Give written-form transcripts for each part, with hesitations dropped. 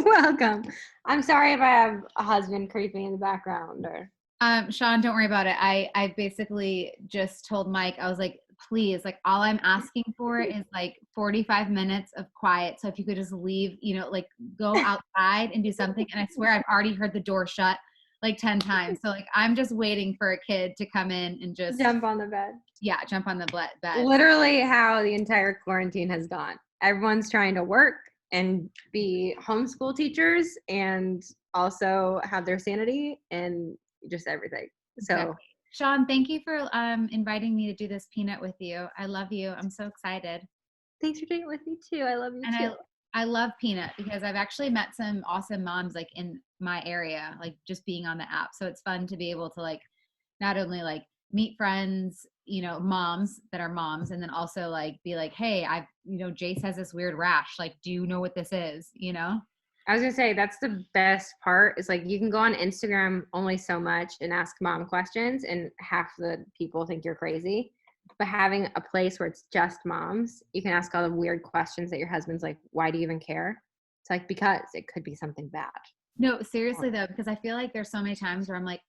welcome. I'm sorry if I have a husband creeping in the background or. Shawn, don't worry about it. I basically just told Mike, I was like, please, like all I'm asking for is like 45 minutes of quiet. So if you could just leave, like go outside and do something. And I swear I've already heard the door shut like 10 times. So like, I'm just waiting for a kid to come in and just jump on the bed. Yeah. Jump on the bed. Literally how the entire quarantine has gone. Everyone's trying to work and be homeschool teachers and also have their sanity and just everything. So exactly. Shawn, thank you for inviting me to do this peanut with you. I love you. I'm so excited. Thanks for doing it with me too. I love you too. I love peanut because I've actually met some awesome moms like in my area, like just being on the app. So it's fun to be able to like not only like meet friends, moms that are moms, and then also like be like, hey, Jace has this weird rash. Like, do you know what this is? I was gonna say that's the best part is like you can go on Instagram only so much and ask mom questions and half the people think you're crazy. But having a place where it's just moms, you can ask all the weird questions that your husband's like, why do you even care? It's like, because it could be something bad. No, seriously though, because I feel like there's so many times where I'm like,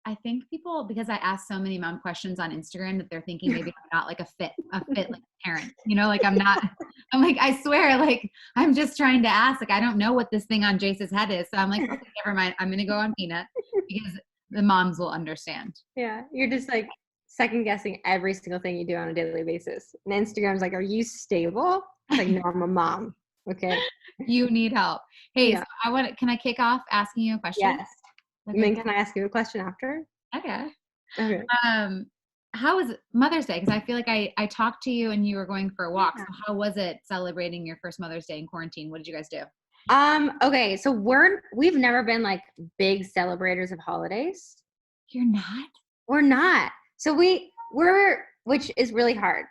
I think people, because I ask so many mom questions on Instagram that they're thinking maybe I'm not like a fit like parent, like I'm like, I swear, like I'm just trying to ask, like, I don't know what this thing on Jace's head is. So I'm like, okay, never mind. I'm going to go on peanut because the moms will understand. Yeah. You're just like second guessing every single thing you do on a daily basis. And Instagram's like, are you stable? It's like, no, I'm a mom. Okay. You need help. Hey, Yeah. So can I kick off asking you a question? Yes. Okay. And then can I ask you a question after? Okay. Okay. How was Mother's Day? Because I feel like I talked to you and you were going for a walk. Yeah. So how was it celebrating your first Mother's Day in quarantine? What did you guys do? Okay, so we've never been like big celebrators of holidays. You're not? We're not. So we're which is really hard.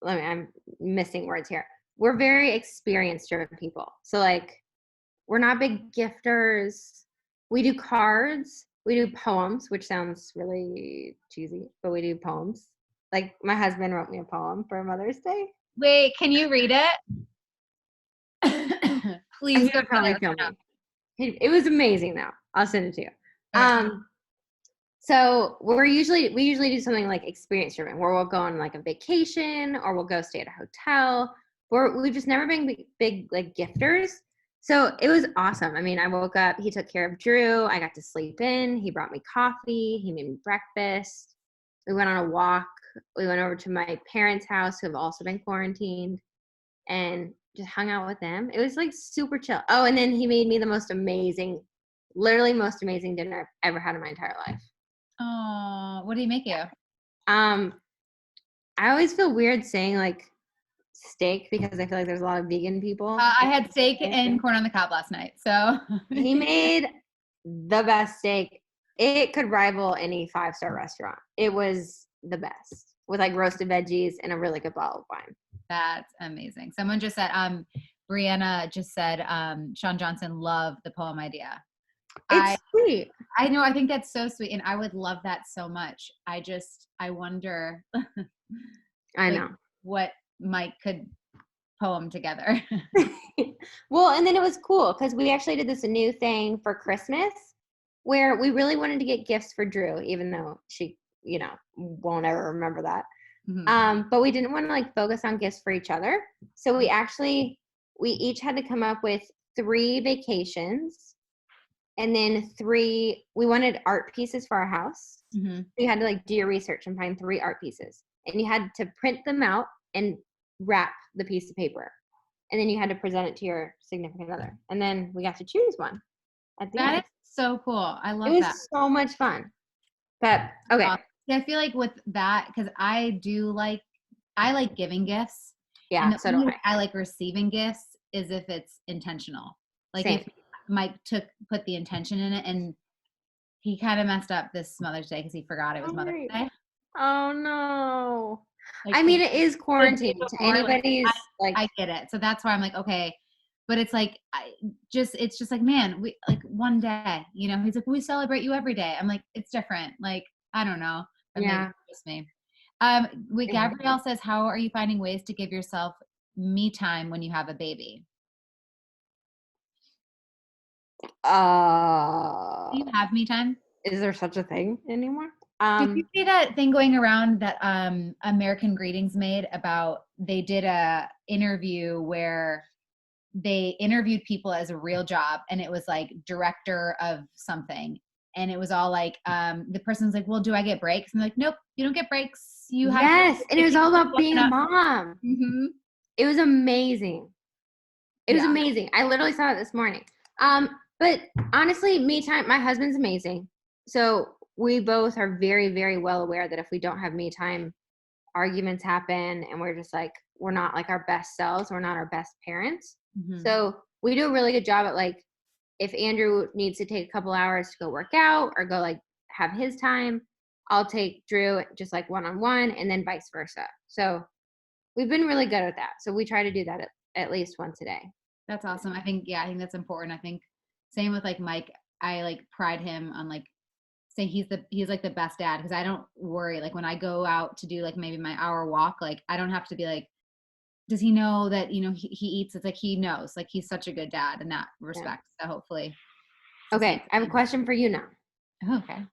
I'm missing words here. We're very experience driven people. So like we're not big gifters. We do cards, we do poems, which sounds really cheesy, but we do poems. Like my husband wrote me a poem for Mother's Day. Wait, can you read it? Please He'll probably kill me. It was amazing though. I'll send it to you. Okay. So we usually do something like experience driven where we'll go on like a vacation or we'll go stay at a hotel. We've just never been big like gifters. So it was awesome. I mean, I woke up, he took care of Drew. I got to sleep in. He brought me coffee. He made me breakfast. We went on a walk. We went over to my parents' house who have also been quarantined and just hung out with them. It was like super chill. Oh, and then he made me the most amazing dinner I've ever had in my entire life. Oh, what do you make you? I always feel weird saying like steak because I feel like there's a lot of vegan people. I had steak and corn on the cob last night. So he made the best steak. It could rival any 5-star restaurant. It was the best with like roasted veggies and a really good bottle of wine. That's amazing. Someone just said, Brianna just said, Shawn Johnson loved the poem idea. It's sweet. I know. I think that's so sweet. And I would love that so much. I wonder. I know. What Mike could poem together. Well, and then it was cool because we actually did this new thing for Christmas where we really wanted to get gifts for Drew, even though she, won't ever remember that. Mm-hmm. But we didn't want to like focus on gifts for each other. So we each had to come up with 3 vacations. And then we wanted art pieces for our house. Mm-hmm. So you had to like do your research and find 3 art pieces. And you had to print them out and wrap the piece of paper. And then you had to present it to your significant other. And then we got to choose one at the end. That is so cool. I love that. It was so much fun. But okay. I feel like with that, because I like giving gifts. Yeah, so do I like receiving gifts is if it's intentional. Like Same. If Mike put the intention in it, and he kind of messed up this Mother's Day because he forgot it was Mother's Day. Oh no. Like, I mean, it is quarantine. To anybody's I get it. So that's why I'm like, okay. But it's like, it's just like, man, we like one day, he's like, we celebrate you every day. I'm like, it's different. Like, I don't know. But maybe it's just me. Gabrielle says, how are you finding ways to give yourself me time when you have a baby? Do you have me time? Is there such a thing anymore? Did you see that thing going around that American Greetings made about they did a interview where they interviewed people as a real job, and it was like director of something, and it was all like the person's like, well, do I get breaks? And they're like, nope, you don't get breaks. You have Yes, and it was all about being a mom. Mm-hmm. It was amazing. It was amazing. I literally saw it this morning. But honestly, me time, my husband's amazing. So we both are very, very well aware that if we don't have me time, arguments happen, and we're just like, we're not like our best selves. We're not our best parents. Mm-hmm. So we do a really good job at like, if Andrew needs to take a couple hours to go work out or go like have his time, I'll take Drew just like one-on-one, and then vice versa. So we've been really good at that. So we try to do that at least once a day. That's awesome. I think that's important. I think same with like Mike. I like pride him on like saying he's like the best dad, because I don't worry like when I go out to do like maybe my hour walk, like I don't have to be like, does he know that he eats? It's like he knows, like he's such a good dad in that respect. So hopefully. Okay, I have a question for you now. Oh, okay.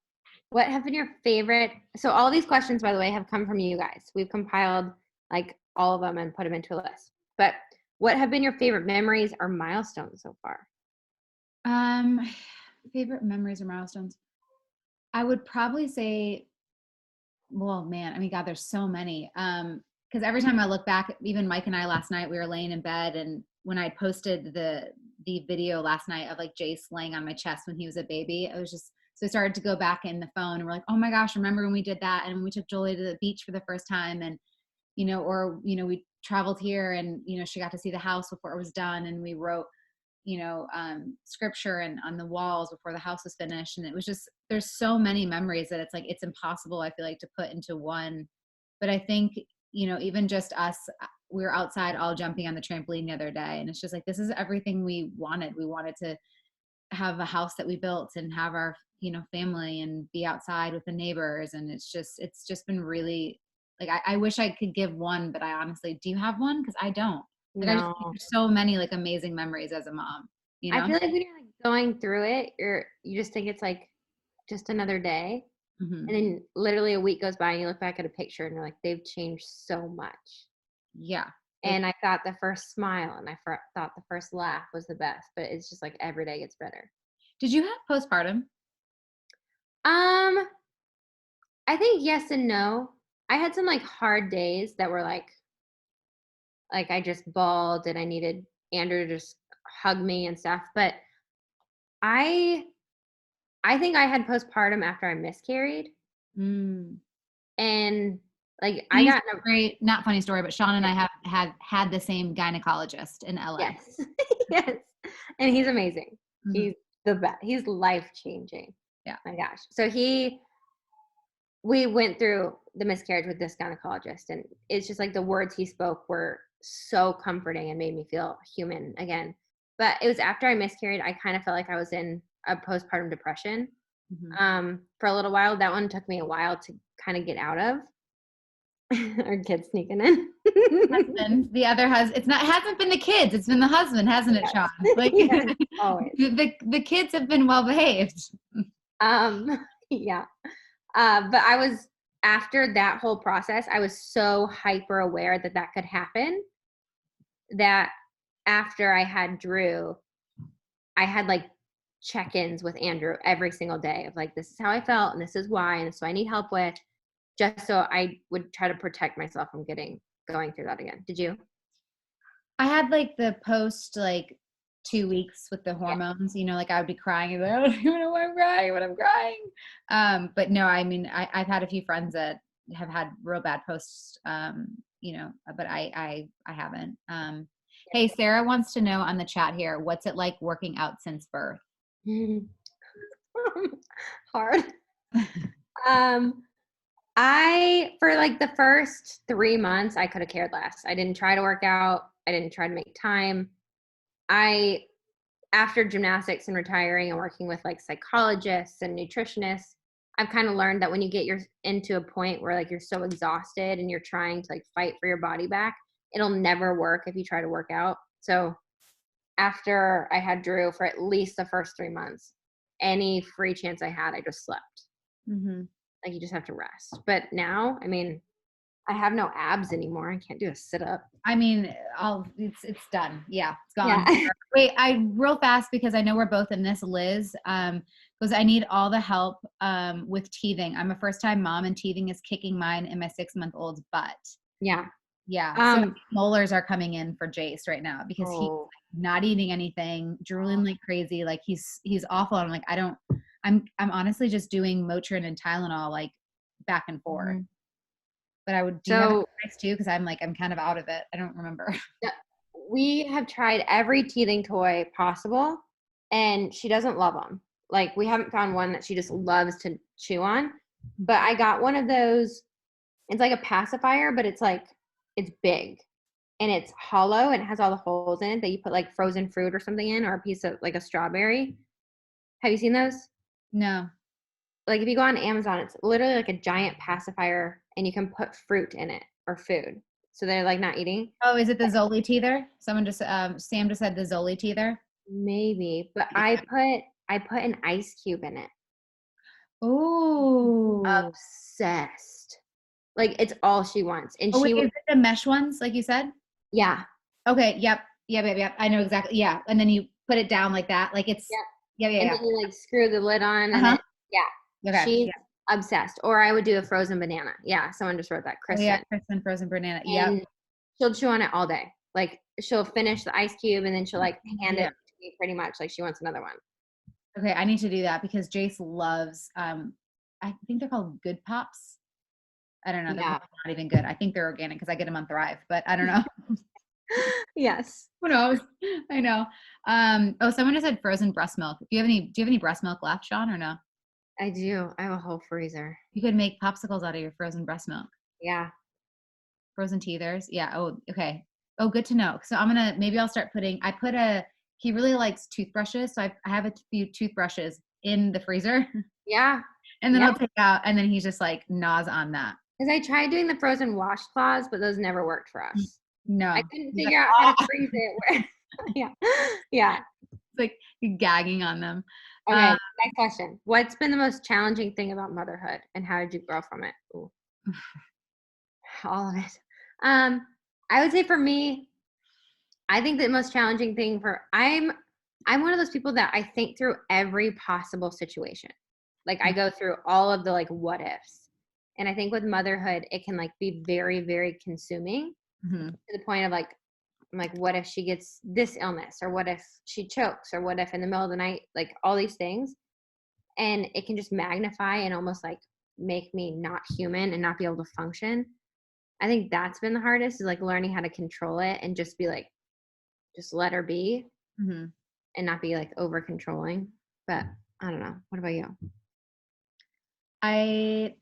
What have been your favorite? So all these questions, by the way, have come from you guys. We've compiled like all of them and put them into a list. But what have been your favorite memories or milestones so far? Favorite memories or milestones? I would probably say, well, man, I mean, God, there's so many. Because every time I look back, even Mike and I last night, we were laying in bed, and when I posted the video last night of like Jace laying on my chest when he was a baby, I was just, so I started to go back in the phone, and we're like, oh my gosh, remember when we did that? And when we took Jolie to the beach for the first time, and we traveled here, and she got to see the house before it was done, and we wrote scripture and on the walls before the house was finished. And it was just, there's so many memories that it's like, it's impossible, I feel like, to put into one. But I think, even just us, we were outside all jumping on the trampoline the other day, and it's just like, this is everything we wanted. We wanted to have a house that we built and have our, family and be outside with the neighbors. And it's just been really like, I wish I could give one, but I honestly, do you have one? Because I don't. Like, I just think there's so many like amazing memories as a mom. I feel like when you're like going through it, you just think it's like just another day. Mm-hmm. And then literally a week goes by and you look back at a picture and you're like, they've changed so much. Yeah. And I thought the first smile and I thought the first laugh was the best, but it's just like every day gets better. Did you have postpartum? I think yes and no. I had some like hard days that were like I just bawled and I needed Andrew to just hug me and stuff. But I think I had postpartum after I miscarried. Mm. And like I got a great, not funny story, but Shawn and I have had the same gynecologist in LA. Yes. Yes. And he's amazing. Mm-hmm. He's the best. He's life-changing. Yeah. My gosh. So we went through the miscarriage with this gynecologist, and it's just like the words he spoke were so comforting and made me feel human again. But it was after I miscarried, I kind of felt like I was in a postpartum depression. Mm-hmm. For a little while. That one took me a while to kind of get out of. Our kids sneaking in. Husband, the other husband. It hasn't been the kids. It's been the husband, hasn't it, Yes. Shawn? Like yes, always. The kids have been well behaved. Yeah. But I was, after that whole process, I was so hyper aware that could happen, that after I had Drew, I had like check-ins with Andrew every single day of like, this is how I felt and this is why, and this is what I need help with, just so I would try to protect myself from going through that again. Did you? I had like the post like 2 weeks with the hormones, like I would be crying and like, I don't even know why I'm crying. But no, I mean, I've had a few friends that have had real bad posts, but I haven't. Hey, Sarah wants to know on the chat here, what's it like working out since birth? Hard. For like the first 3 months, I could have cared less. I didn't try to work out. I didn't try to make time. After gymnastics and retiring and working with like psychologists and nutritionists, I've kind of learned that when you get into a point where like you're so exhausted and you're trying to like fight for your body back, it'll never work if you try to work out. So after I had Drew for at least the first 3 months, any free chance I had, I just slept. Mm-hmm. Like, you just have to rest. But now, I mean, I have no abs anymore. I can't do a sit up. I mean, it's done. Yeah, it's gone. Yeah. Wait, real fast because I know we're both in this. Liz, goes, I need all the help with teething. I'm a first-time mom, and teething is kicking mine and my 6-month-old's butt. Yeah. Yeah. So molars are coming in for Jace right now because he's not eating anything, drooling like crazy. Like he's awful. I'm like, I'm honestly just doing Motrin and Tylenol like back and forth. Mm-hmm. But I would do you have advice too? Because I'm kind of out of it. I don't remember. We have tried every teething toy possible, and she doesn't love them. Like, we haven't found one that she just loves to chew on. But I got one of those. It's like a pacifier, but it's big, and it's hollow, and it has all the holes in it that you put like frozen fruit or something in, or a piece of like a strawberry. Have you seen those? No. Like, if you go on Amazon, it's literally like a giant pacifier, and you can put fruit in it or food. So they're like not eating. Oh, is it the Zoli teether? Someone just, Sam just said the Zoli teether. Maybe, but I put an ice cube in it. Oh. Obsessed. Like, it's all she wants. And is it the mesh ones, like you said? Yeah. Okay. Yep. I know exactly. Yeah. And then you put it down like that. Like it's. Yep. Yeah. And then you like screw the lid on. And Okay. She's obsessed. Or I would do a frozen banana. Yeah. Someone just wrote that. Kristen. Yeah. Kristen, frozen banana. Yeah. She'll chew on it all day. Like, she'll finish the ice cube and then she'll like hand it to me pretty much like she wants another one. Okay. I need to do that because Jace loves, I think they're called Good Pops. I don't know. They're not even good. I think they're organic because I get them on Thrive, but I don't know. Yes. Who knows? I know. Someone just said frozen breast milk. Do you have any breast milk left, Shawn, or no? I do. I have a whole freezer. You could make popsicles out of your frozen breast milk. Yeah. Frozen teethers. Yeah. Oh, okay. Oh, good to know. So maybe I'll start he really likes toothbrushes. So I have a few toothbrushes in the freezer. Yeah. And then I'll take out, and then he's just like gnaws on that. Because I tried doing the frozen washcloths, but those never worked for us. No. I couldn't figure out how to freeze it. Yeah. It's like gagging on them. Okay, next question. What's been the most challenging thing about motherhood, and how did you grow from it? Ooh. All of it. I would say for me, I think the most challenging thing I'm one of those people that I think through every possible situation. Like, I go through all of the like what ifs. And I think with motherhood, it can like be very, very consuming to the point of like, I'm like, what if she gets this illness, or what if she chokes, or what if in the middle of the night, like all these things. And it can just magnify and almost like make me not human and not be able to function. I think that's been the hardest, is like learning how to control it and just be like, just let her be and not be like over controlling. But I don't know. What about you? I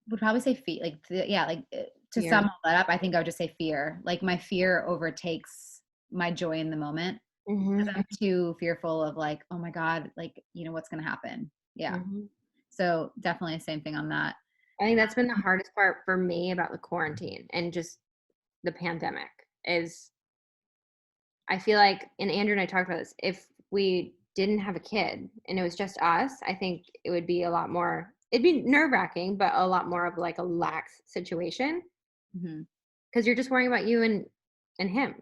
would probably say fear. To sum all that up, I think I would just say fear. Like, my fear overtakes my joy in the moment. Because I'm too fearful of like, oh my God, like, what's going to happen. Yeah. So definitely the same thing on that. I think that's been the hardest part for me about the quarantine and just the pandemic is I feel like, and Andrew and I talked about this, if we didn't have a kid and it was just us, I think it would be it'd be nerve-wracking, but a lot more of like a lax situation. Because you're just worrying about you and him.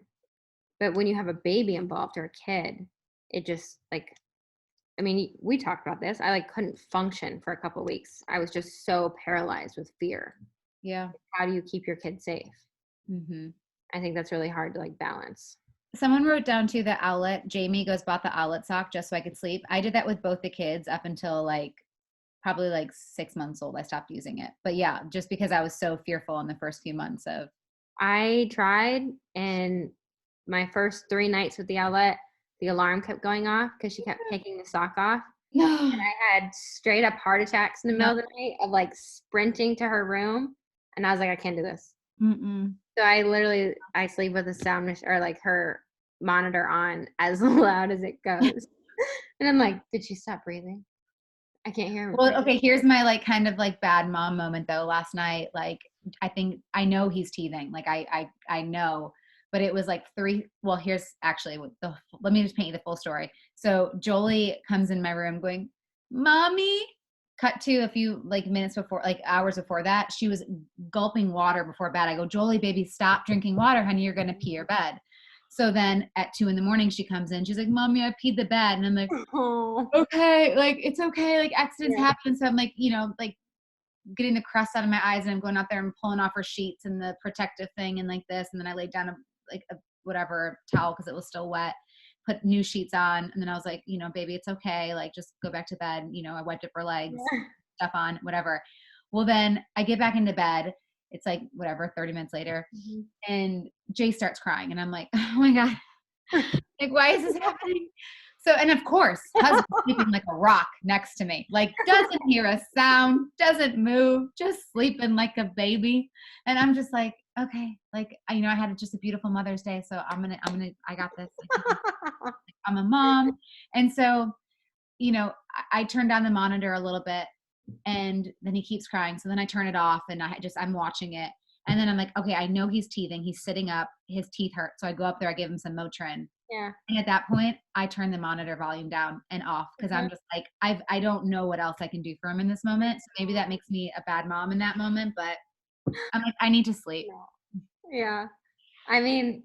But when you have a baby involved or a kid, it just like, I mean, we talked about this. I like couldn't function for a couple of weeks. I was just so paralyzed with fear. Yeah. How do you keep your kid safe? I think that's really hard to like balance. Someone wrote down to the outlet. Jamie bought the outlet sock just so I could sleep. I did that with both the kids up until like probably like 6 months old. I stopped using it. But yeah, just because I was so fearful in the first few months of. I tried, and my first 3 nights with the outlet, the alarm kept going off because she kept taking the sock off. And I had straight up heart attacks in the middle of the night of like sprinting to her room. And I was like, I can't do this. So I sleep with the sound or like her monitor on as loud as it goes. And I'm like, did she stop breathing? I can't hear her. Well, okay, here's my like kind of like bad mom moment though. Last night, like I think I know he's teething. Like I know, but it was like here's actually let me just paint you the full story. So Jolie comes in my room going, "Mommy," cut to a few like minutes before, like hours before that, she was gulping water before bed. I go, "Jolie, baby, stop drinking water, honey. You're going to pee your bed." So then at 2 a.m, she comes in. She's like, "Mommy, I peed the bed." And I'm like, Oh. "Okay, like it's okay. Like accidents Yeah. happen." So I'm like, like getting the crust out of my eyes, and I'm going out there and pulling off her sheets and the protective thing and like this. And then I laid down a whatever towel because it was still wet, put new sheets on. And then I was like, "Baby, it's okay. Like just go back to bed." I wiped up her legs, Yeah. stuff on, whatever. Well, then I get back into bed. It's like whatever, 30 minutes later. Mm-hmm. And Jay starts crying. And I'm like, "Oh my God, like, why is this happening?" So, and of course, husband sleeping like a rock next to me, like doesn't hear a sound, doesn't move, just sleeping like a baby. And I'm just like, okay, like, I had just a beautiful Mother's Day. So I got this. Like, I'm a mom. And so, I turned down the monitor a little bit and then he keeps crying. So then I turn it off and I'm watching it. And then I'm like, okay, I know he's teething. He's sitting up, his teeth hurt. So I go up there, I give him some Motrin. Yeah. And at that point, I turn the monitor volume down and off because I'm just like, I don't know what else I can do for him in this moment. So maybe that makes me a bad mom in that moment, but I'm like, I need to sleep. Yeah. I mean,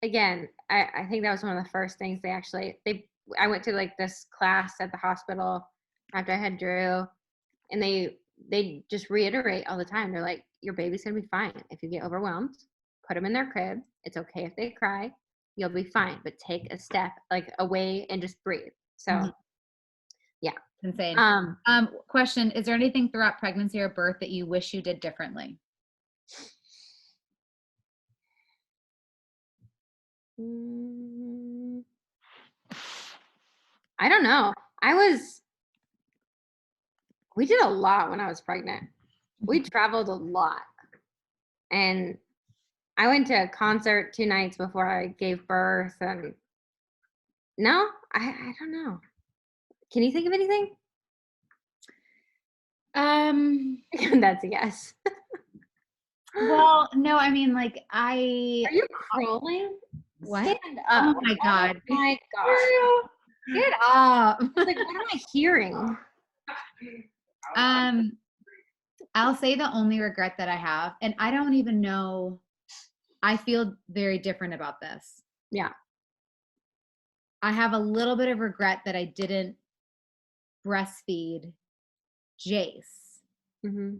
again, I think that was one of the first things I went to like this class at the hospital after I had Drew, and they just reiterate all the time. They're like, your baby's gonna be fine. If you get overwhelmed, put them in their crib. It's okay if they cry. You'll be fine, but take a step like away and just breathe. So yeah. Insane. Question, is there anything throughout pregnancy or birth that you wish you did differently? I don't know. We did a lot when I was pregnant. We traveled a lot. And I went to a concert 2 nights before I gave birth. And no, I don't know. Can you think of anything? That's a yes. Well, no, I mean, like Are you crawling? What? Stand up. Oh my God. Oh my God. Get up. Like, what am I hearing? I'll say the only regret that I have, and I don't even know, I feel very different about this. Yeah. I have a little bit of regret that I didn't breastfeed Jace. Mm-hmm.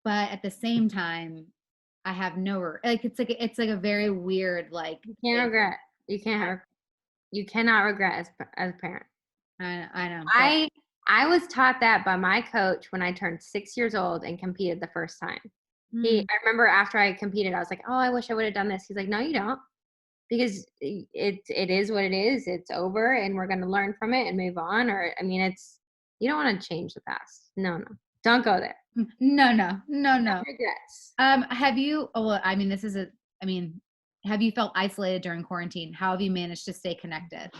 But at the same time, I have it's like a very weird, like, you can't regret. You cannot regret as a parent. I know. I was taught that by my coach when I turned 6 years old and competed the first time. I remember after I competed, I was like, oh, I wish I would have done this. He's like, no, you don't. Because it is what it is. It's over and we're going to learn from it and move on. You don't want to change the past. No. Don't go there. No. Regrets. Have you, have you felt isolated during quarantine? How have you managed to stay connected?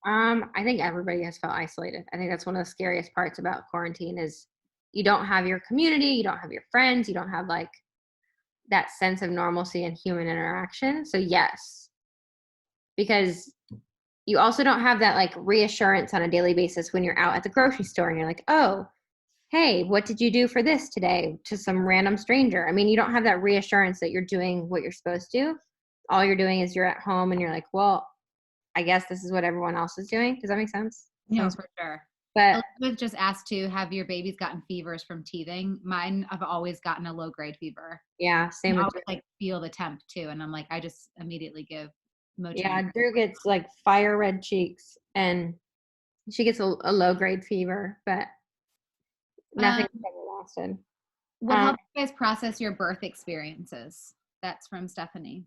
I think everybody has felt isolated. I think that's one of the scariest parts about quarantine is you don't have your community, you don't have your friends, you don't have like that sense of normalcy and human interaction. So yes, because you also don't have that like reassurance on a daily basis when you're out at the grocery store and you're like, oh, hey, what did you do for this today to some random stranger? I mean, you don't have that reassurance that you're doing what you're supposed to. All you're doing is you're at home and you're like, well, I guess this is what everyone else is doing. Does that make sense? No, for sure. But Elizabeth just asked to have your babies gotten fevers from teething. Mine, I've always gotten a low grade fever. Yeah, same. I always like feel the temp too, and I'm like, I just immediately give Motrin. Yeah, Drew gets like fire red cheeks, and she gets a low grade fever, but nothing's ever lasted. What helped you guys process your birth experiences? That's from Stephanie.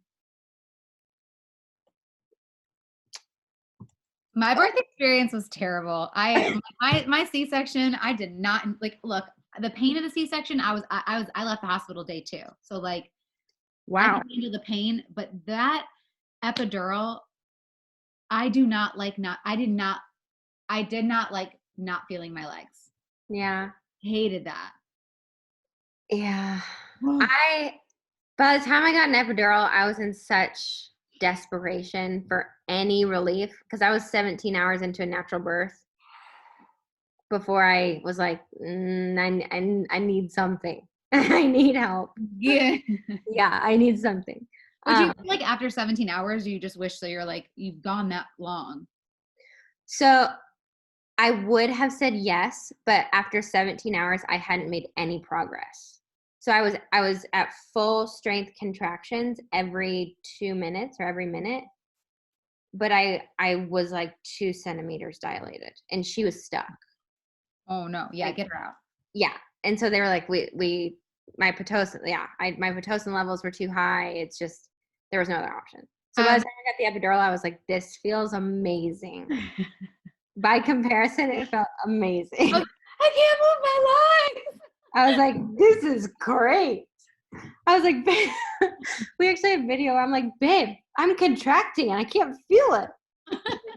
My birth experience was terrible. My C-section, I did not like. Look, the pain of the C-section, I left the hospital day 2. So like, wow, I could handle the pain, but that epidural, I did not like not feeling my legs. Yeah, Hated that. yeah. By the time I got an epidural, I was in such desperation for any relief because I was 17 hours into a natural birth before I was like, I need something. I need help. Yeah. Yeah, I need something. Would you feel like after 17 hours, you just wish that you're like, you've gone that long? So I would have said yes, but after 17 hours, I hadn't made any progress. So I was at full strength contractions every 2 minutes or every minute, but I was like 2 centimeters dilated, and she was stuck. Oh no! Yeah, Like, get her out. Yeah, and so they were like, my pitocin, my pitocin levels were too high. It's just there was no other option. So by the time I got the epidural, I was like, this feels amazing. By comparison, it felt amazing. I can't move my legs. I was like, this is great. I was like, babe, we actually have video. I'm like, babe, I'm contracting and I can't feel it.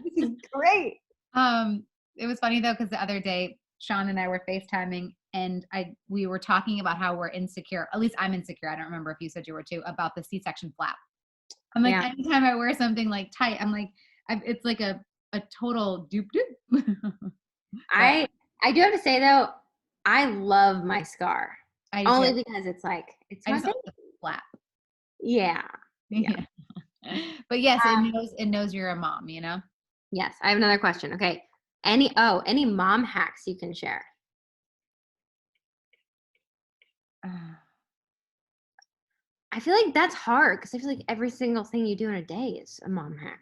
This is great. It was funny though, because the other day, Shawn and I were FaceTiming and we were talking about how we're insecure. At least I'm insecure. I don't remember if you said you were too, about the C-section flap. I'm like, anytime I wear something like tight, I'm like, it's like a total doop doop. I do have to say though, I love my scar. Only because it's like, it's my baby. Flap. Yeah. But yes, it knows you're a mom, you know? Yes. I have another question. Okay. Any mom hacks you can share? I feel like that's hard because I feel like every single thing you do in a day is a mom hack.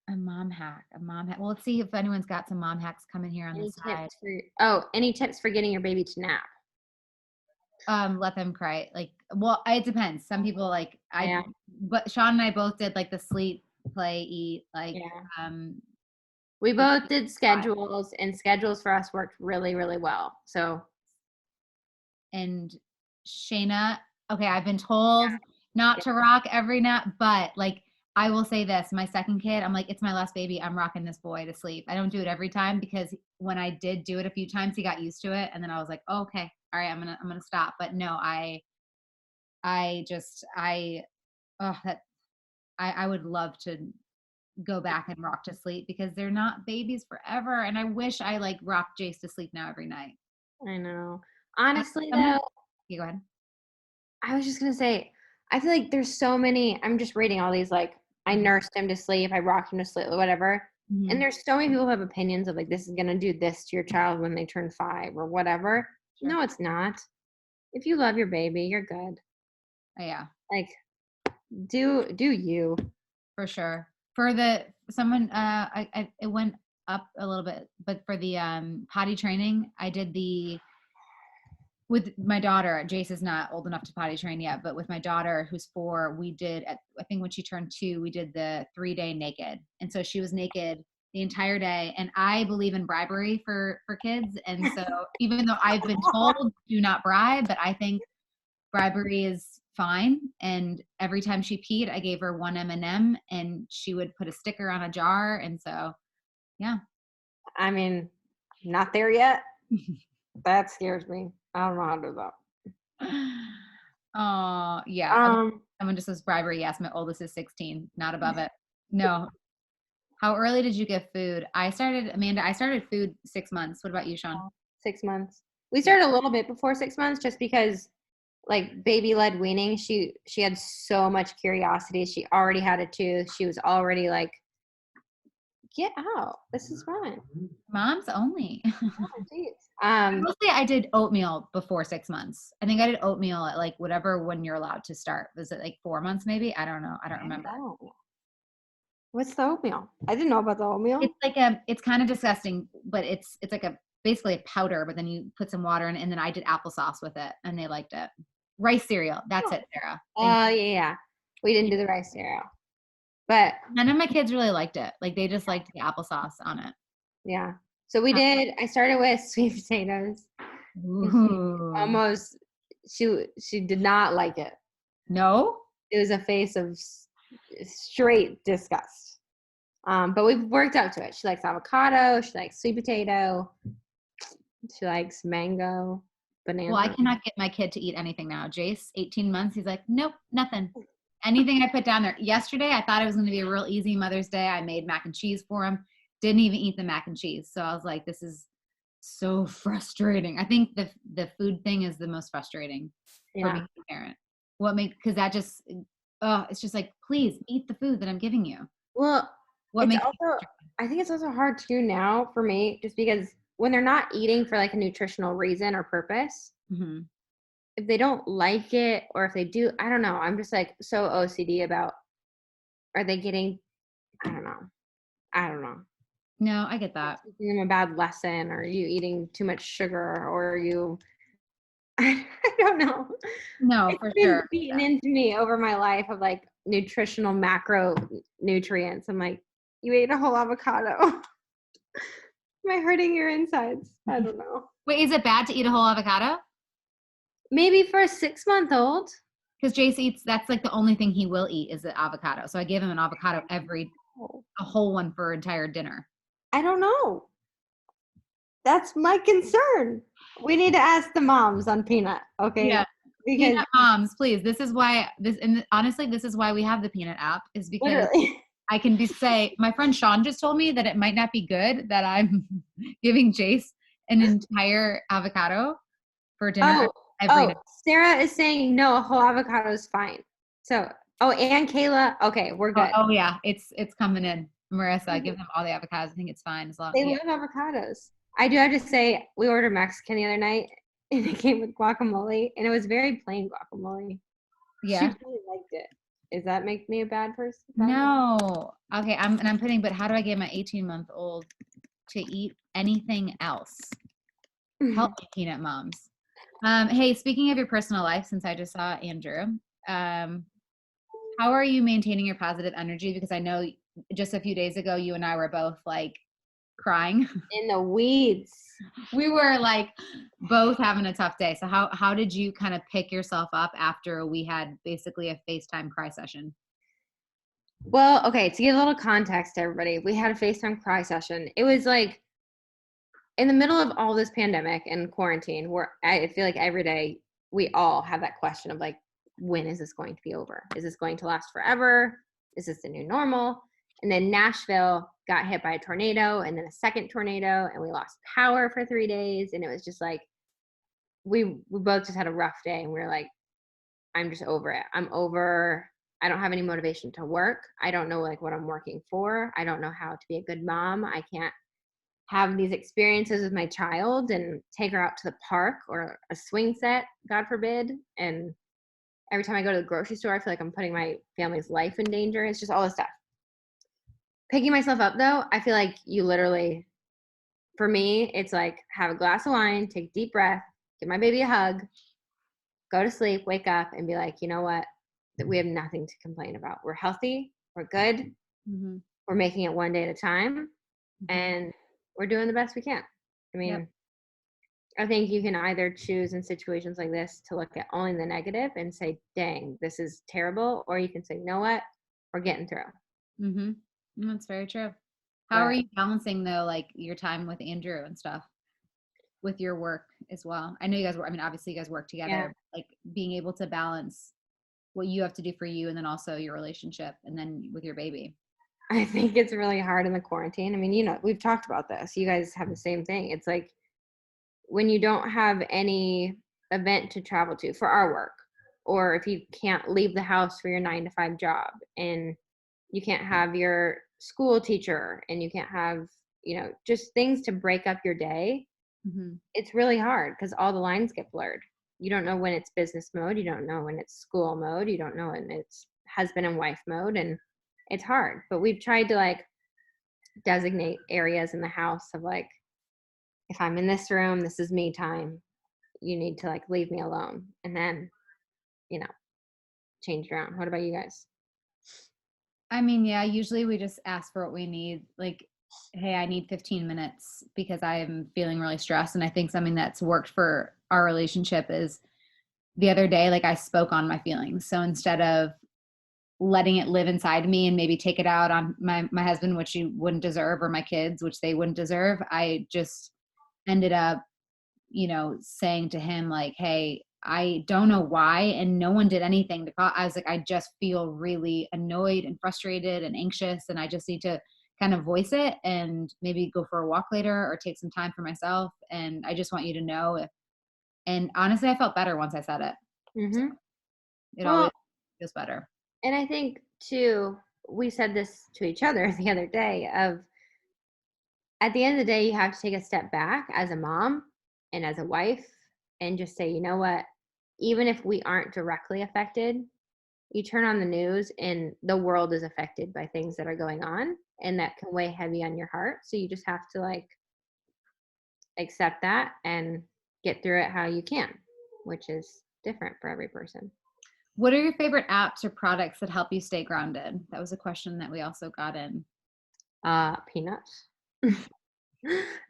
A mom hack. Well, let's see if anyone's got some mom hacks coming here on the side. Any tips for getting your baby to nap? Let them cry. Like, well, it depends. Some people but Shawn and I both did like the sleep, play, eat, we both did schedules, and schedules for us worked really, really well. So, and Shayna, okay, I've been told not to rock every nap, but like, I will say this, my second kid, I'm like, it's my last baby. I'm rocking this boy to sleep. I don't do it every time because when I did do it a few times, he got used to it. And then I was like, oh, okay, all right, I'm going to stop. But no, I would love to go back and rock to sleep because they're not babies forever. And I wish I like rocked Jace to sleep now every night. I know. Honestly, though. You go ahead. I was just going to say, I feel like there's so many, I'm just reading all these, like, I nursed him to sleep, I rocked him to sleep, whatever. Mm-hmm. And there's so many people who have opinions of like, this is going to do this to your child when they turn 5 or whatever. Sure. No, it's not. If you love your baby, you're good. Yeah. Like, do you. For sure. For someone, it went up a little bit, but for the potty training, I did with my daughter. Jace is not old enough to potty train yet, but with my daughter who's 4, we did, I think when she turned 2, we did the 3-day naked. And so she was naked the entire day. And I believe in bribery for kids. And so even though I've been told do not bribe, but I think bribery is fine. And every time she peed, I gave her 1 M&M and she would put a sticker on a jar. And so, yeah. I mean, not there yet. That scares me. I don't know how to do that. Oh, yeah. Someone just says bribery. Yes, my oldest is 16, not above it. No. How early did you give food? Amanda, I started food 6 months. What about you, Shawn? 6 months. We started a little bit before 6 months just because like baby-led weaning, she had so much curiosity. She already had a tooth. She was already like, get out. This is fun. Moms only. Oh, mostly I did oatmeal before 6 months. I think I did oatmeal at like whatever when you're allowed to start. Was it like 4 months maybe? I don't know. I don't remember. What's the oatmeal? I didn't know about the oatmeal. It's like it's kind of disgusting, but it's like basically a powder, but then you put some water in it, and then I did applesauce with it and they liked it. Rice cereal. That's it, Sarah. Oh, yeah. We didn't do the rice cereal. But none of my kids really liked it. Like they just liked the applesauce on it. Yeah. So I started with sweet potatoes. She did not like it. No? It was a face of straight disgust. But we've worked up to it. She likes avocado. She likes sweet potato. She likes mango. banana. Well, I cannot get my kid to eat anything now. Jace, 18 months, he's like, nope, nothing. Anything I put down there. Yesterday, I thought it was going to be a real easy Mother's Day. I made mac and cheese for him. Didn't even eat the mac and cheese. So I was like, this is so frustrating. I think the food thing is the most frustrating for being a parent. Because that just, it's just like, please eat the food that I'm giving you. Well, I think it's also hard too now for me, just because when they're not eating for like a nutritional reason or purpose, if they don't like it, or if they do, I don't know. I'm just like so OCD about, are they getting, I don't know. No, I get that. Teaching them a bad lesson, or you eating too much sugar, or you, I don't know. No, for sure. It's been beaten into me over my life of like nutritional macronutrients. I'm like, you ate a whole avocado. Am I hurting your insides? I don't know. Wait, is it bad to eat a whole avocado? Maybe for a 6-month-old. Because Jace eats, that's like the only thing he will eat is the avocado. So I give him an avocado a whole one for entire dinner. I don't know. That's my concern. We need to ask the moms on Peanut, okay? Yeah. Because Peanut moms, please. This is why honestly, this is why we have the Peanut app, is because literally. I can say, my friend Shawn just told me that it might not be good that I'm giving Jace an entire avocado for dinner every day. Sarah is saying no, a whole avocado is fine. So, and Kayla, okay, we're good. Oh yeah, it's coming in. Marissa, give them all the avocados. I think it's fine as long. They love avocados. I do have to say, we ordered Mexican the other night, and it came with guacamole, and it was very plain guacamole. Yeah, she really liked it. Does that make me a bad person? No. Okay, I'm putting, but how do I get my 18-month-old to eat anything else? Help me, Peanut moms. Hey, speaking of your personal life, since I just saw Andrew, how are you maintaining your positive energy? Because I know just a few days ago, you and I were both like crying in the weeds. We were like both having a tough day. So how did you kind of pick yourself up after we had basically a FaceTime cry session? Well, okay, to give a little context to everybody, we had a FaceTime cry session. It was like in the middle of all this pandemic and quarantine, where I feel like every day we all have that question of like, when is this going to be over? Is this going to last forever? Is this the new normal? And then Nashville got hit by a tornado, and then a second tornado, and we lost power for 3 days. And it was just like, we both just had a rough day, and we were like, I'm just over it. I don't have any motivation to work. I don't know like what I'm working for. I don't know how to be a good mom. I can't have these experiences with my child and take her out to the park or a swing set, God forbid. And every time I go to the grocery store, I feel like I'm putting my family's life in danger. It's just all this stuff. Picking myself up though, I feel like you literally, for me, it's like have a glass of wine, take a deep breath, give my baby a hug, go to sleep, wake up, and be like, you know what? We have nothing to complain about. We're healthy. We're good. Mm-hmm. We're making it one day at a time. Mm-hmm. And we're doing the best we can. I mean, yep. I think you can either choose in situations like this to look at only the negative and say, dang, this is terrible. Or you can say, you know what? We're getting through. Mm-hmm. That's very true. How are you balancing though, like your time with Andrew and stuff with your work as well? I know you guys work, I mean, obviously you guys work together, like being able to balance what you have to do for you and then also your relationship and then with your baby. I think it's really hard in the quarantine. I mean, you know, we've talked about this. You guys have the same thing. It's like when you don't have any event to travel to for our work, or if you can't leave the house for your 9-to-5 job, and you can't have your school teacher, and you can't have, you know, just things to break up your day. Mm-hmm. It's really hard because all the lines get blurred. You don't know when it's business mode. You don't know when it's school mode. You don't know when it's husband and wife mode. And it's hard. But we've tried to like designate areas in the house of like, if I'm in this room, this is me time. You need to like leave me alone. And then, you know, change it around. What about you guys? I mean, yeah, usually we just ask for what we need. Like, hey, I need 15 minutes because I'm feeling really stressed. And I think something that's worked for our relationship is the other day, like I spoke on my feelings. So instead of letting it live inside me and maybe take it out on my husband, which he wouldn't deserve, or my kids, which they wouldn't deserve, I just ended up saying to him like, hey, I don't know why, and no one did anything to cause. I was like, I just feel really annoyed and frustrated and anxious, and I just need to kind of voice it and maybe go for a walk later or take some time for myself. And I just want you to know if, and honestly, I felt better once I said it. So it always Well, feels better. and I think too, we said this to each other the other day of, at the end of the day, you have to take a step back as a mom and as a wife and just say, you know what, even if we aren't directly affected, you turn on the news and the world is affected by things that are going on, and that can weigh heavy on your heart. So you just have to like accept that and get through it how you can, which is different for every person. What are your favorite apps or products that help you stay grounded? That was a question that we also got in. Peanuts.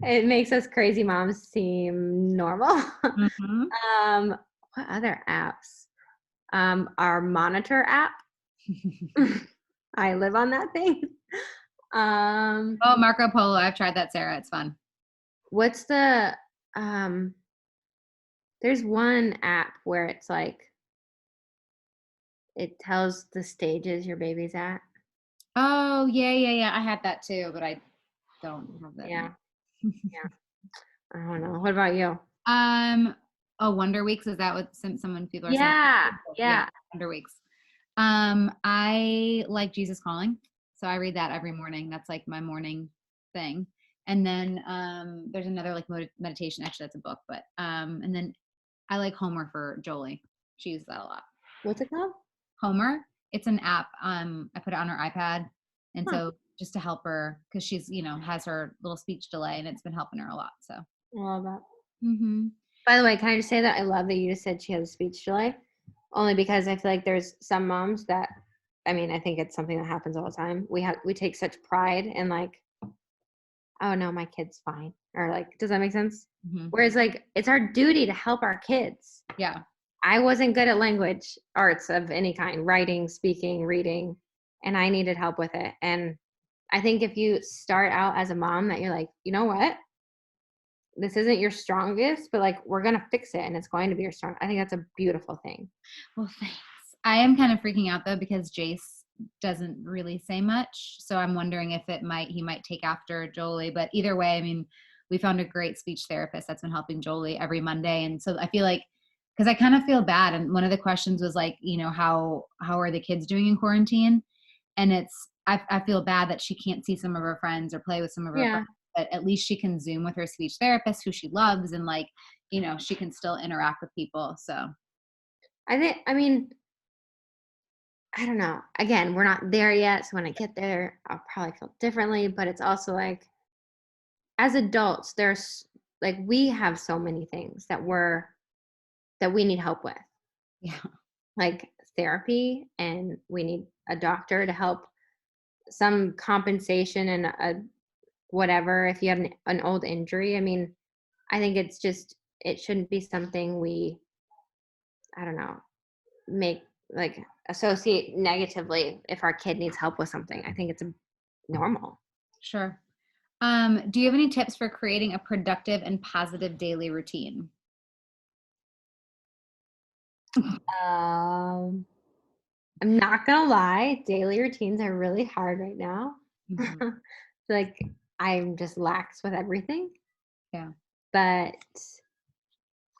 It makes us crazy moms seem normal. Mm-hmm. What other apps? Our monitor app. I live on that thing. Oh, Marco Polo. I've tried that, Sarah. It's fun. What's the there's one app where it's like it tells the stages your baby's at. Oh, yeah. I had that too, but I don't have that. Yeah. Yeah. I don't know. What about you? Wonder Weeks. Is that what someone people are saying? Yeah. Wonder Weeks. I like Jesus Calling. So I read that every morning. That's like my morning thing. And then there's another like meditation. Actually, that's a book. But and then I like Homer for Jolie. She uses that a lot. What's it called? Homer. It's an app. I put it on her iPad. And so just to help her, because she's, has her little speech delay, and it's been helping her a lot. So I love that. Mm-hmm. By the way, can I just say that I love that you just said she has a speech delay? Only because I feel like there's some moms that, I mean, I think it's something that happens all the time. We take such pride in like, oh no, my kid's fine. Or like, does that make sense? Mm-hmm. Whereas like, it's our duty to help our kids. Yeah. I wasn't good at language arts of any kind, writing, speaking, reading, and I needed help with it. And I think if you start out as a mom that you're like, you know what? This isn't your strongest, but like we're gonna fix it and it's going to be your strong. I think that's a beautiful thing. Well, thanks. I am kind of freaking out though because Jace doesn't really say much. So I'm wondering if he might take after Jolie. But either way, I mean, we found a great speech therapist that's been helping Jolie every Monday. And so I feel like, because I kind of feel bad. And one of the questions was like, how are the kids doing in quarantine? And I feel bad that she can't see some of her friends or play with some of her friends. But at least she can Zoom with her speech therapist who she loves, and like, she can still interact with people. So I don't know. Again, we're not there yet. So when I get there, I'll probably feel differently. But it's also like, as adults, there's like, we have so many things that we need help with. Yeah. Like therapy, and we need a doctor to help, some compensation and a whatever if you have an old injury. I mean, I think it shouldn't be something we, I don't know, make like associate negatively if our kid needs help with something. I think it's normal. Sure. Do you have any tips for creating a productive and positive daily routine? I'm not gonna lie, daily routines are really hard right now. Mm-hmm. Like I'm just lax with everything. Yeah. But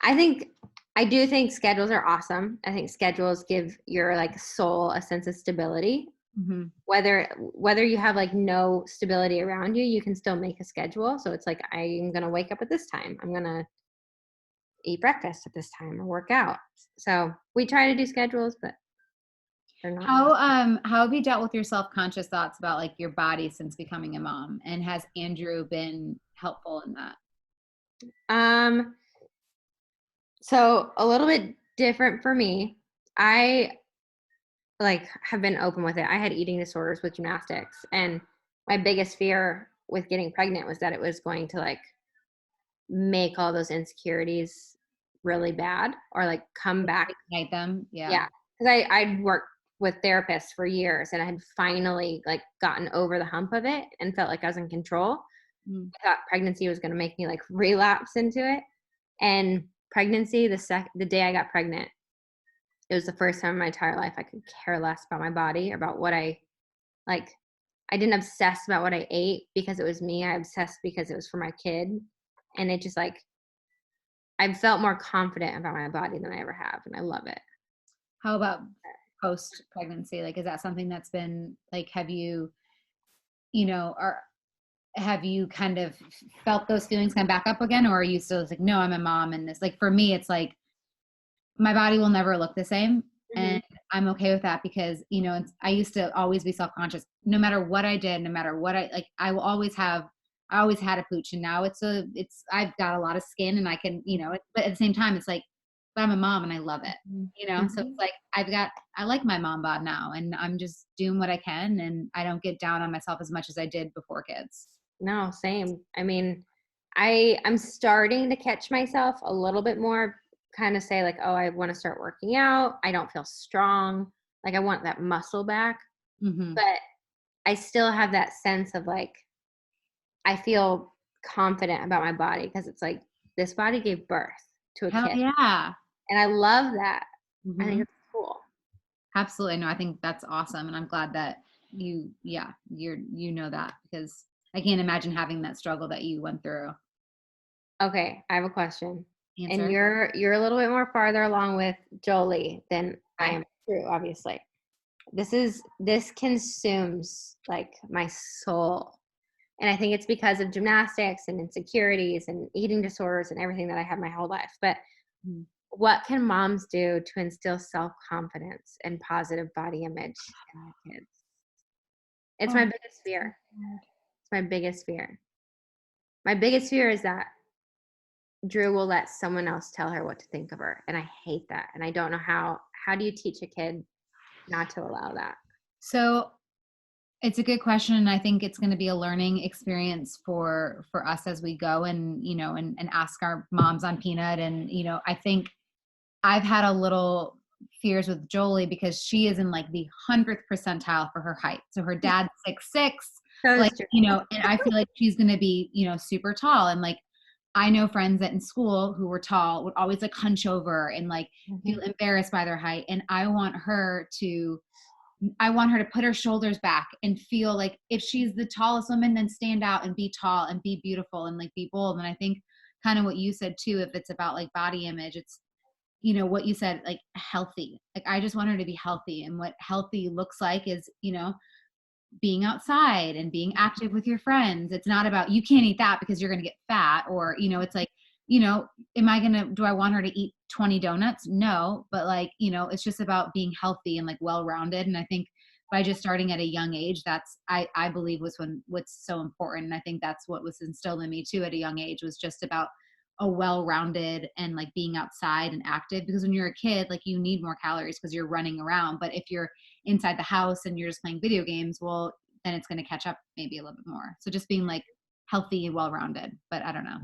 I do think schedules are awesome. I think schedules give your like soul a sense of stability. Mm-hmm. Whether you have like no stability around you, you can still make a schedule. So it's like, I'm gonna wake up at this time. I'm gonna eat breakfast at this time or work out. So we try to do schedules, but they're not. How have you dealt with your self-conscious thoughts about like your body since becoming a mom? And has Andrew been helpful in that? So a little bit different for me. I like have been open with it. I had eating disorders with gymnastics, and my biggest fear with getting pregnant was that it was going to like make all those insecurities really bad or like come back. Ignite them. Yeah. Because I'd worked with therapists for years, and I had finally like gotten over the hump of it and felt like I was in control. I thought pregnancy was going to make me like relapse into it. And pregnancy, the day I got pregnant, it was the first time in my entire life I could care less about my body or about what I like. I didn't obsess about what I ate because it was me. I obsessed because it was for my kid. And it just like, I felt more confident about my body than I ever have. And I love it. How about post pregnancy? Like, is that something that's been like, have you, or have you kind of felt those feelings come back up again? Or are you still like, no, I'm a mom and this, like, for me, it's like, my body will never look the same. And I'm okay with that because, I used to always be self-conscious, no matter what I did, no matter what I always had a pooch, and now I've got a lot of skin and I can, but at the same time, it's like, but I'm a mom and I love it, so it's like, I like my mom bod now and I'm just doing what I can and I don't get down on myself as much as I did before kids. No, same. I mean, I'm starting to catch myself a little bit more, kind of say like, oh, I want to start working out. I don't feel strong. Like I want that muscle back. But I still have that sense of like, I feel confident about my body because it's like this body gave birth to a Hell kid. yeah. And I love that. I think it's cool. Absolutely. No, I think that's awesome. And I'm glad that you know that, because I can't imagine having that struggle that you went through. Okay. I have a question. Answer. And you're a little bit more farther along with Jolie than I am through, obviously. This consumes like my soul. And I think it's because of gymnastics and insecurities and eating disorders and everything that I have my whole life. But what can moms do to instill self-confidence and positive body image in their kids? It's my biggest fear. It's my biggest fear. My biggest fear is that Drew will let someone else tell her what to think of her. And I hate that. And I don't know how do you teach a kid not to allow that? So it's a good question. And I think it's going to be a learning experience for us as we go and, and ask our moms on Peanut. And, I think I've had a little fears with Jolie because she is in like the 100th percentile for her height. So her dad's 6'6", like, and I feel like she's going to be, super tall. And like, I know friends that in school who were tall would always like hunch over and like feel embarrassed by their height. And I want her to put her shoulders back and feel like if she's the tallest woman, then stand out and be tall and be beautiful and like be bold. And I think kind of what you said too, if it's about like body image, it's, what you said, like healthy. Like I just want her to be healthy. And what healthy looks like is, being outside and being active with your friends. It's not about, you can't eat that because you're going to get fat, or, it's like, do I want her to eat 20 donuts? No, but like, it's just about being healthy and like well-rounded. And I think by just starting at a young age, that's, I believe what's so important. And I think that's what was instilled in me too at a young age, was just about a well-rounded and like being outside and active, because when you're a kid, like you need more calories because you're running around. But if you're inside the house and you're just playing video games, well, then it's going to catch up maybe a little bit more. So just being like healthy and well-rounded, but I don't know.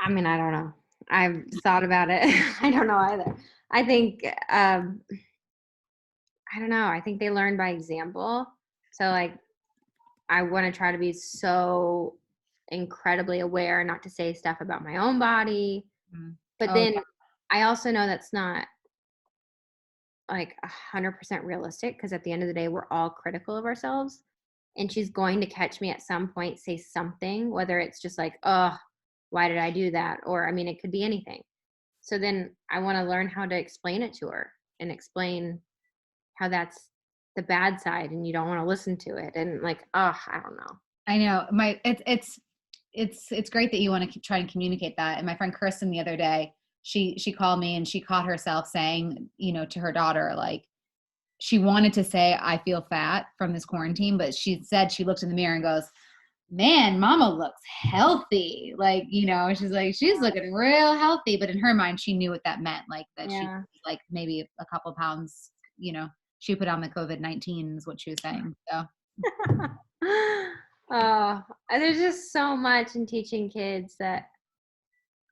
I mean, I don't know. I've thought about it. I don't know either. I think, I don't know. I think they learn by example. So like, I want to try to be so incredibly aware not to say stuff about my own body. But then I also know that's not like 100% realistic, because at the end of the day, we're all critical of ourselves. And she's going to catch me at some point, say something, whether it's just like, oh, why did I do that? Or, I mean, it could be anything. So then I want to learn how to explain it to her and explain how that's the bad side and you don't want to listen to it. And like, oh, I don't know. I know it's great that you want to try and communicate that. And my friend Kristen the other day, she called me and she caught herself saying, to her daughter, like she wanted to say, I feel fat from this quarantine, but she said she looked in the mirror and goes, man, mama looks healthy. Like, she's like, she's looking real healthy. But in her mind, she knew what that meant. Like that she like maybe a couple pounds, she put on the COVID-19 is what she was saying. So. Oh, there's just so much in teaching kids that,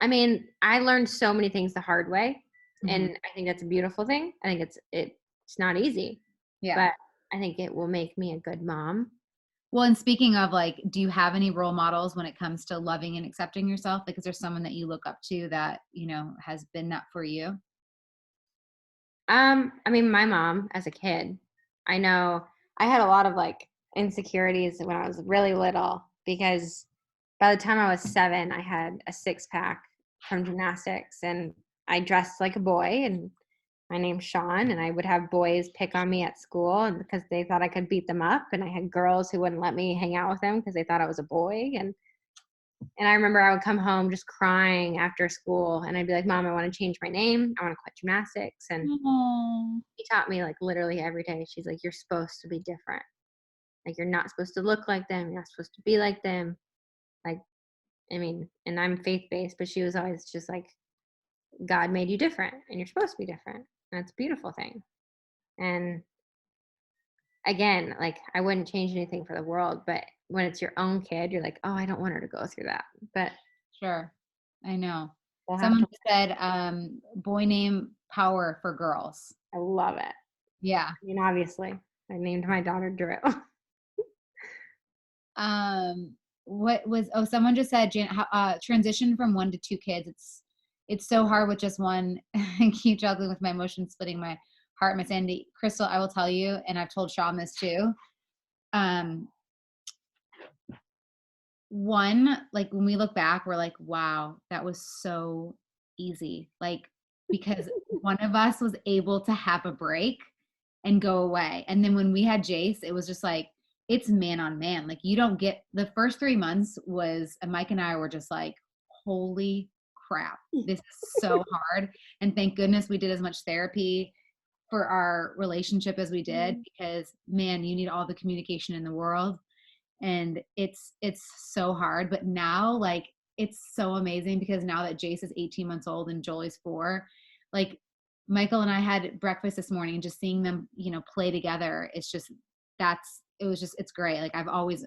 I mean, I learned so many things the hard way, and I think that's a beautiful thing. I think it's not easy, but I think it will make me a good mom. Well, and speaking of like, do you have any role models when it comes to loving and accepting yourself? Like, is there someone that you look up to that, has been that for you? I mean, my mom as a kid, I know I had a lot of like insecurities when I was really little because by the time I was 7, I had a six pack from gymnastics and I dressed like a boy and my name's Shawn and I would have boys pick on me at school and because they thought I could beat them up and I had girls who wouldn't let me hang out with them because they thought I was a boy and I remember I would come home just crying after school and I'd be like, Mom, I want to change my name. I want to quit gymnastics. And Oh, she taught me like literally every day. She's like, you're supposed to be different. Like you're not supposed to look like them. You're not supposed to be like them. Like, I mean, and I'm faith-based, but she was always just like, God made you different and you're supposed to be different. And that's a beautiful thing. And again, like I wouldn't change anything for the world, but when it's your own kid, you're like, oh, I don't want her to go through that. But sure. I know. we'll have Someone to, just said, boy name power for girls. I love it. Yeah. I mean, obviously, I named my daughter Drew. What was, someone just said, transition from 1 to 2 kids. It's so hard with just one. I keep juggling with my emotions, splitting my heart, my sanity. Crystal, I will tell you, and I've told Shawn this too. One, like when we look back, we're like, wow, that was so easy. Like, because one of us was able to have a break and go away. And then when we had Jace, it was just like, it's man on man. Like you don't get the first 3 months was, and Mike and I were just like, holy crap, this is so hard. And thank goodness we did as much therapy for our relationship as we did, because man, you need all the communication in the world. And it's so hard. But now, like, it's so amazing because now that Jace is 18 months old and Jolie's 4, like Michael and I had breakfast this morning, just seeing them, play together. It's just, it's great. Like I've always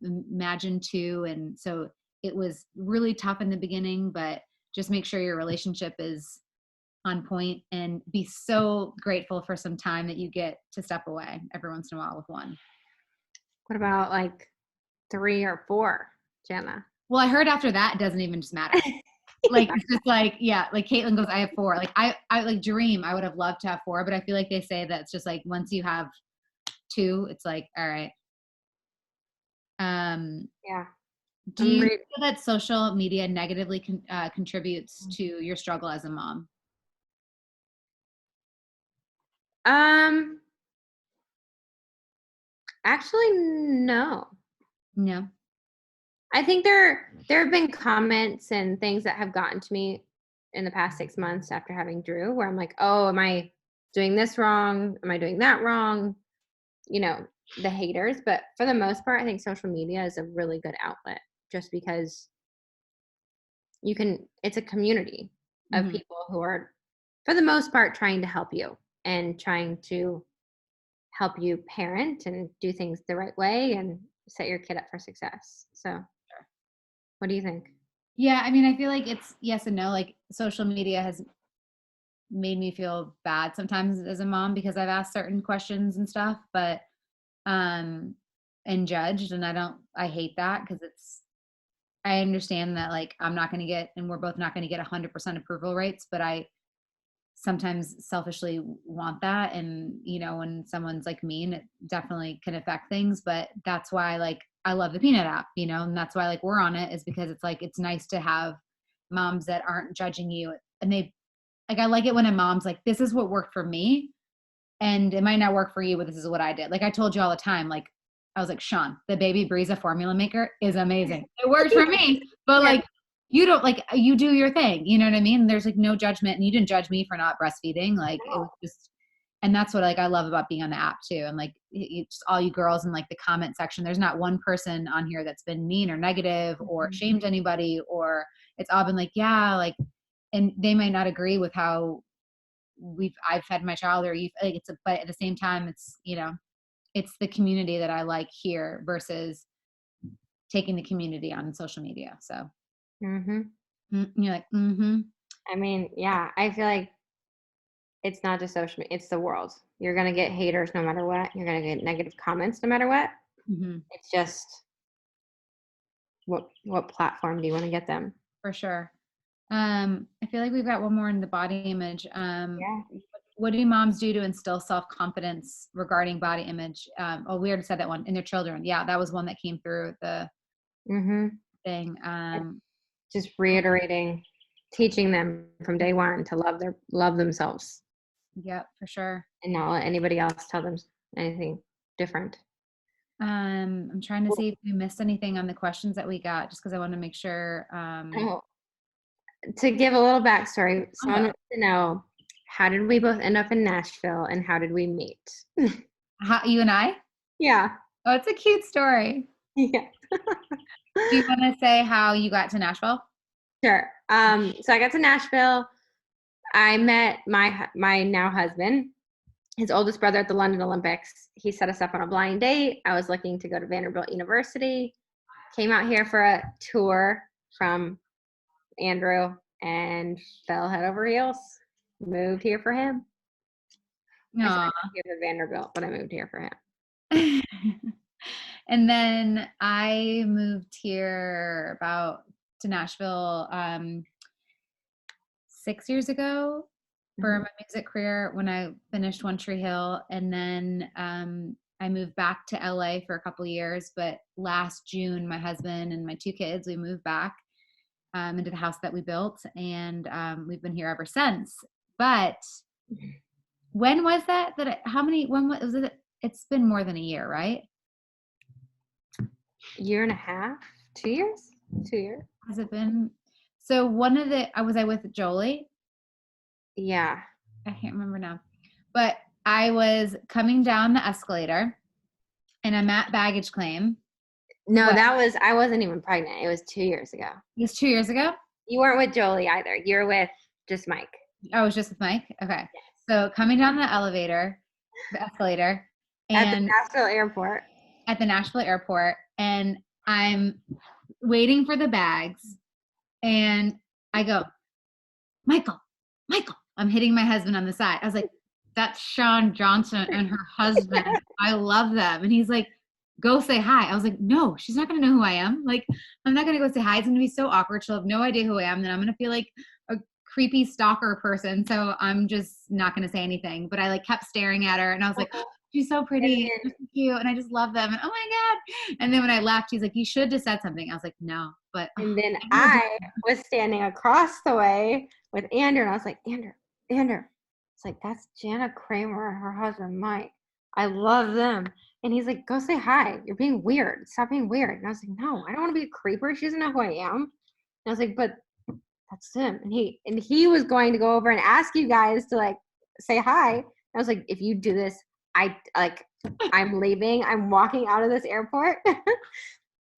imagined too. And so it was really tough in the beginning, but just make sure your relationship is on point and be so grateful for some time that you get to step away every once in a while with one. What about like 3 or 4, Jana? Well, I heard after that, it doesn't even just matter. Like, it's just like, yeah, like Caitlin goes, I have 4. Like I like dream, I would have loved to have 4, but I feel like they say that it's just like, once you have 2, it's like, all right. Yeah. Do you feel that social media negatively contributes to your struggle as a mom? Actually, no. No. I think there have been comments and things that have gotten to me in the past 6 months after having Drew, where I'm like, oh, am I doing this wrong? Am I doing that wrong? The haters. But for the most part, I think social media is a really good outlet just because it's a community of people who are, for the most part, trying to help you and trying to help you parent and do things the right way and set your kid up for success. So, what do you think? Yeah, I mean, I feel like it's yes and no. Like social media has made me feel bad sometimes as a mom because I've asked certain questions and stuff, but and judged, and I hate that because I understand that like I'm not going to get, and we're both not going to get 100% approval rates, but I sometimes selfishly want that. And, when someone's like mean, it definitely can affect things, but that's why like I love the Peanut app, and that's why like we're on it, is because it's like, it's nice to have moms that aren't judging you. And they like, I like it when a mom's like, this is what worked for me. And it might not work for you, but this is what I did. Like I told you all the time, like I was like, Shawn, the Baby Breeza formula maker is amazing. It works for me, but like, you don't like, you do your thing. You know what I mean? There's like no judgment, and you didn't judge me for not breastfeeding. Like it was just, and that's what like I love about being on the app too. And like just all you girls in like the comment section, there's not one person on here that's been mean or negative or shamed anybody, or it's all been like, yeah, like, and they might not agree with how I've fed my child, or like but at the same time, it's, it's the community that I like here versus taking the community on social media. So you're like, I mean, yeah, I feel like it's not just social media, it's the world. You're going to get haters no matter what. You're going to get negative comments no matter what. It's just what platform do you want to get them? For sure. I feel like we've got one more in the body image. What do moms do to instill self-confidence regarding body image? Oh, we already said that one in their children. Yeah, that was one that came through the thing. Just reiterating, teaching them from day one to love themselves. Yeah, for sure. And not let anybody else tell them anything different. I'm trying to see if we missed anything on the questions that we got, just because I want to make sure. To give a little backstory, someone wants to know, how did we both end up in Nashville and how did we meet? You and I? Yeah. Oh, it's a cute story. Yeah. Do you want to say how you got to Nashville? Sure. So I got to Nashville. I met my now husband, his oldest brother, at the London Olympics. He set us up on a blind date. I was looking to go to Vanderbilt University. Came out here for a tour from Andrew and fell head over heels. Moved here for him. I moved here for Vanderbilt, but I moved here for him. And then I moved here to Nashville 6 years ago for my music career when I finished One Tree Hill. And then I moved back to LA for a couple of years. But last June, my husband and my 2 kids, we moved back into the house that we built. And we've been here ever since. But when was that? When was it? It's been more than a year, right? Year and a half? 2 years? 2 years. Has it been? So was I with Jolie? Yeah. I can't remember now. But I was coming down the escalator and I'm at baggage claim. No, I wasn't even pregnant. It was 2 years ago. It was 2 years ago? You weren't with Jolie either. You were with just Mike. I was just with Mike? Okay. Yes. So coming down the escalator. And at the Nashville airport. At the Nashville airport. And I'm waiting for the bags. And I go, Michael. I'm hitting my husband on the side. I was like, that's Shawn Johnson and her husband. I love them. And he's like, go say hi. I was like, no, she's not going to know who I am. Like, I'm not going to go say hi. It's going to be so awkward. She'll have no idea who I am. Then I'm going to feel like a creepy stalker person. So I'm just not going to say anything. But I like kept staring at her and I was like, oh, she's so pretty. She's so cute. And I just love them. And oh my God. And then when I left, he's like, you should have just said something. I was like, no, but. And then I was standing across the way with Andrew. And I was like, Andrew. It's like, that's Jana Kramer and her husband, Mike. I love them. And he's like, go say hi. You're being weird. Stop being weird. And I was like, no, I don't want to be a creeper. She doesn't know who I am. And I was like, but that's him. And he was going to go over and ask you guys to like say hi. And I was like, if you do this, I'm leaving. I'm walking out of this airport.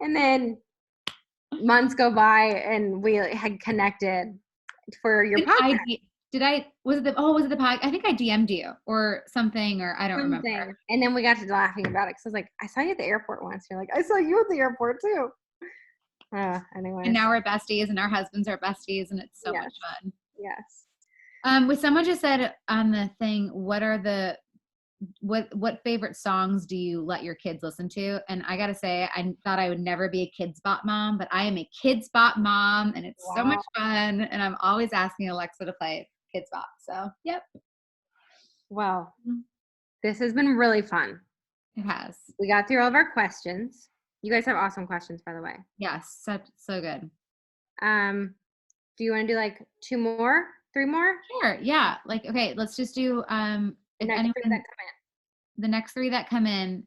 And then months go by and we had connected for your podcast. Was it the podcast? I think I DM'd you or something, or I don't remember. And then we got to laughing about it. Cause I was like, I saw you at the airport once. You're like, I saw you at the airport too. Anyway. And now we're besties and our husbands are besties and it's so much fun. Yes. With someone just said on the thing, what favorite songs do you let your kids listen to? And I got to say, I thought I would never be a Kids Bop mom, but I am a Kids Bop mom and it's so much fun. And I'm always asking Alexa to play Kids Bop. So, yep. Well, this has been really fun. It has. We got through all of our questions. You guys have awesome questions, by the way. Yes. So good. Do you want to do like 2 more, 3 more? Sure. Yeah. Like, okay, let's just do, the next 3 that come in.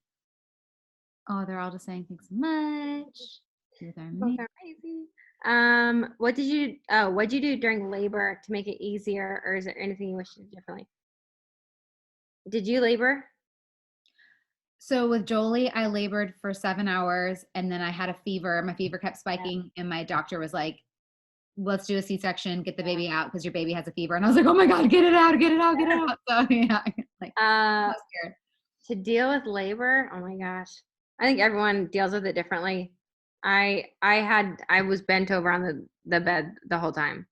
Oh, they're all just saying thanks so much. Both are amazing. What'd you do during labor to make it easier, or is there anything you wish you did differently? Did you labor? So with Jolie, I labored for 7 hours and then I had a fever. My fever kept spiking and my doctor was like, let's do a C-section, get the baby out because your baby has a fever. And I was like, oh my God, get it out. So yeah, I was scared. To deal with labor, oh my gosh. I think everyone deals with it differently. I was bent over on the bed the whole time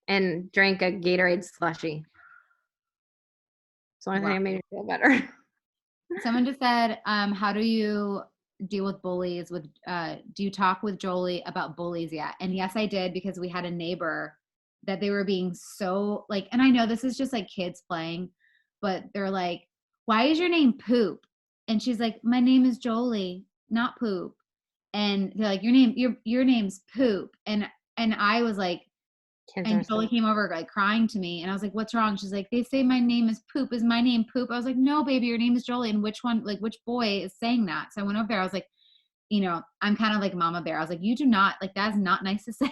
and drank a Gatorade slushie. It's the only thing that made me feel better. Someone just said, how do you deal with bullies do you talk with Jolie about bullies yet? And yes, I did, because we had a neighbor that they were being so like, and I know this is just like kids playing, but they're like, why is your name Poop? And she's like, my name is Jolie, not Poop. And they're like, your name's Poop. And I was like, Kids and are Jolie came over like crying to me, and I was like, what's wrong? She's like, they say my name is Poop. Is my name Poop? I was like, no, baby, your name is Jolie. And which one, like which boy is saying that? So I went over there. I was like, I'm kind of like Mama Bear. I was like, you do not, like, that's not nice to say.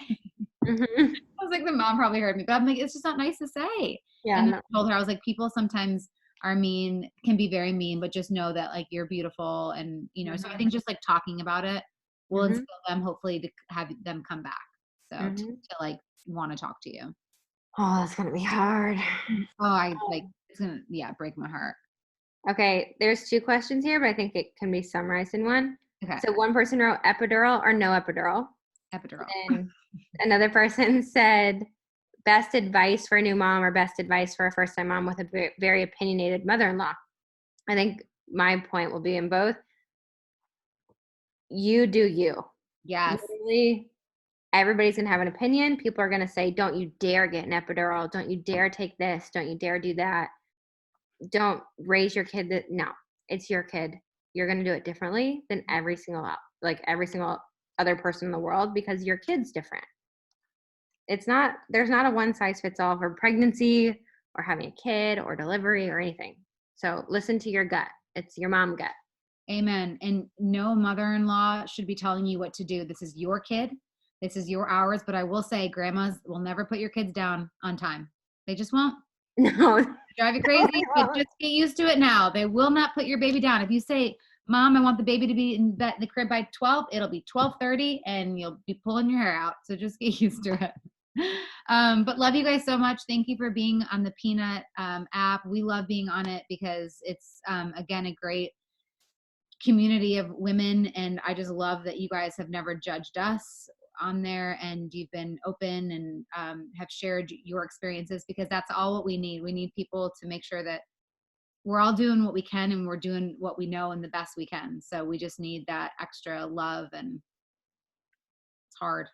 Mm-hmm. I was like, the mom probably heard me, but I'm like, it's just not nice to say. Yeah. And then I told her, I was like, people sometimes are mean, can be very mean, but just know that like you're beautiful. And, so I think just like talking about it will instill them, hopefully, to have them come back. So to like want to talk to you. Oh, that's going to be hard. It's going to, break my heart. Okay. There's 2 questions here, but I think it can be summarized in one. Okay. So one person wrote epidural or no epidural. Epidural. And another person said best advice for a new mom or best advice for a first-time mom with a very opinionated mother-in-law. I think my point will be in both. You do you. Yes. Literally, everybody's going to have an opinion. People are going to say, don't you dare get an epidural. Don't you dare take this. Don't you dare do that. Don't raise your kid. No, it's your kid. You're going to do it differently than every single other person in the world, because your kid's different. There's not a one size fits all for pregnancy or having a kid or delivery or anything. So listen to your gut. It's your mom gut. Amen. And no mother-in-law should be telling you what to do. This is your kid. This is your hours. But I will say, grandmas will never put your kids down on time. They just won't. No. Drive you crazy, but just get used to it now. They will not put your baby down. If you say, Mom, I want the baby to be in the crib by 12, it'll be 12:30 and you'll be pulling your hair out. So just get used to it. But love you guys so much. Thank you for being on the Peanut app. We love being on it because it's, again, a great community of women. And I just love that you guys have never judged us on there, and you've been open and have shared your experiences, because that's all what we need. We need people to make sure that we're all doing what we can and we're doing what we know and the best we can. So we just need that extra love, and it's hard.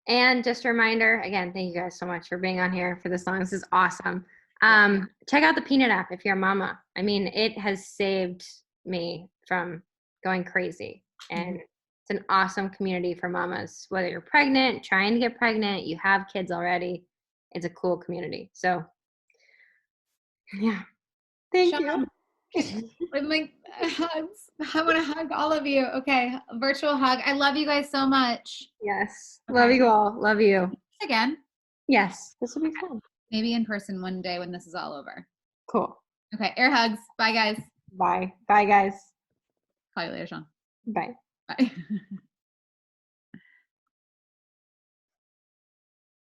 And just a reminder, again, thank you guys so much for being on here for this long. This is awesome. Check out the Peanut app if you're a mama. I mean, it has saved me from going crazy. And it's an awesome community for mamas, whether you're pregnant, trying to get pregnant, you have kids already. It's a cool community. So yeah. Thank Shawn, you. I'm like, hugs. I want to hug all of you. Okay. Virtual hug. I love you guys so much. Yes. Okay. Love you all. Love you. Again. Yes. This will be fun. Maybe in person one day when this is all over. Cool. Okay. Air hugs. Bye, guys. Bye. Bye, guys. Call you later, Shawn. Bye. Bye.